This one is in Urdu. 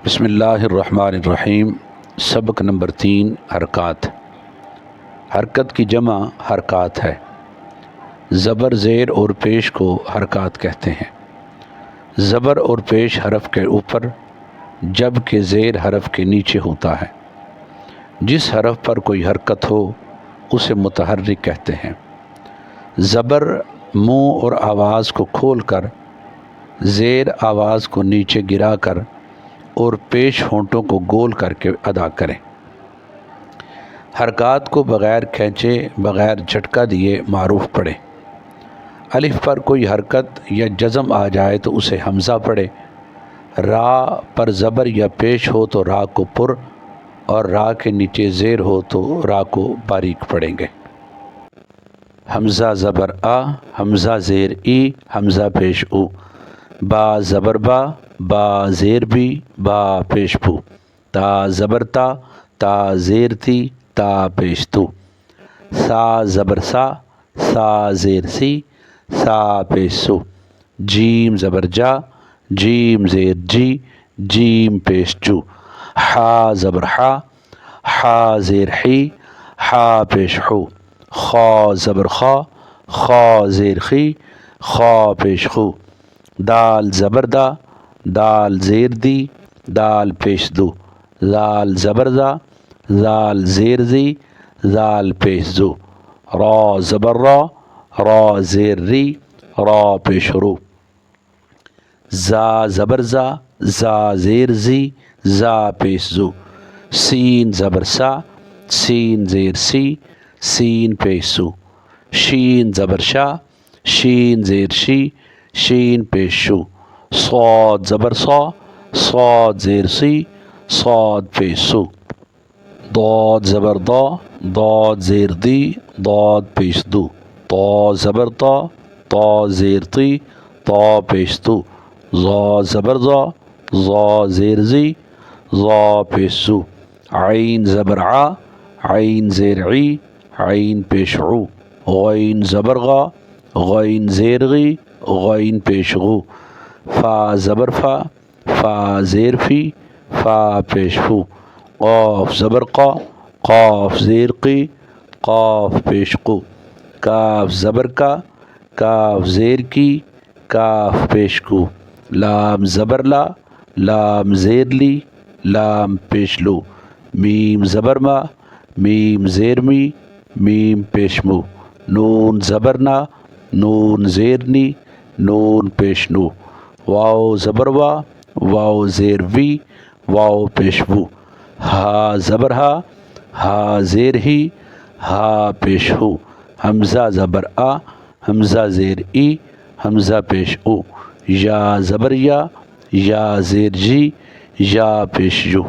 بسم اللہ الرحمن الرحیم۔ سبق نمبر 3، حرکات۔ حرکت کی جمع حرکات ہے۔ زبر، زیر اور پیش کو حرکات کہتے ہیں۔ زبر اور پیش حرف کے اوپر جب کہ زیر حرف کے نیچے ہوتا ہے۔ جس حرف پر کوئی حرکت ہو اسے متحرک کہتے ہیں۔ زبر منہ اور آواز کو کھول کر، زیر آواز کو نیچے گرا کر اور پیش ہونٹوں کو گول کر کے ادا کریں۔ حرکات کو بغیر کھینچے، بغیر جھٹکا دیے معروف پڑھیں۔ الف پر کوئی حرکت یا جزم آ جائے تو اسے حمزہ پڑھے۔ را پر زبر یا پیش ہو تو را کو پر، اور را کے نیچے زیر ہو تو را کو باریک پڑھیں گے۔ حمزہ زبر آ، حمزہ زیر ای، حمزہ پیش او۔ با زبر با، با زیر بی، با پیش بو۔ تا زبر تا، تا زیر تی، تا پیش تو۔ سا زبر سا، سا زیر سی، سا پیش سو۔ جیم زبر جا، جیم زیر جی، جیم پیش جو۔ حا زبر حا، حا زیر حی، حا پیش حو۔ خا زبر خا، خا زیر خی، خا پیش خو۔ دال زبر دا، دال زیر دی، دال پیش دو۔ زال زبر زا، زال زیر زی، زال پیش زو۔ را زبر را، را زیر ری، را پیش رو۔ زا زبر زا، زا زیر زی، زا پیش زو۔ سین زبر سا، سین زیر سی، سین پیش سو۔ شین زبر شا، شین زیر شی، شین پیش شو۔ صاد زبر صا، صاد زیر سی، صاد پیش سو۔ ضاد زبر ضا، ضاد زیر دی، ضاد پیش دو۔ طا زبر طا، طا زیر تی، طا پیش تو۔ ظا زبر ظا، ظا زیر زی، ظا پیش زو۔ عین زبر عا، عین زیر عی، عین پیش عو۔ غین زبر غا، غین زیر غی، غین پیش غو۔ فا زبر فا، فا زیر فی، فا پیش فو۔ قاف زبر قا، قاف زیر قی، قاف پیش قو۔ کاف زبر کا، کاف زیر کی، کاف پیش کو۔ لام زبر لا، لام زیر لی، لام پیش لو۔ میم زبر ما، میم زیر می، میم پیش مو۔ نون زبر نا، نون زیر نی، نون پیش نو۔ واو زبر وا، واو زیر وی، واو پیش وو۔ ہا زبر ہا، ہا زیر ہی، ہا پیش ہو۔ حمزہ زبر آ، حمزہ زیر ای، حمزہ پیش او۔ یا زبر یا، یا زیر جی، یا پیش یو۔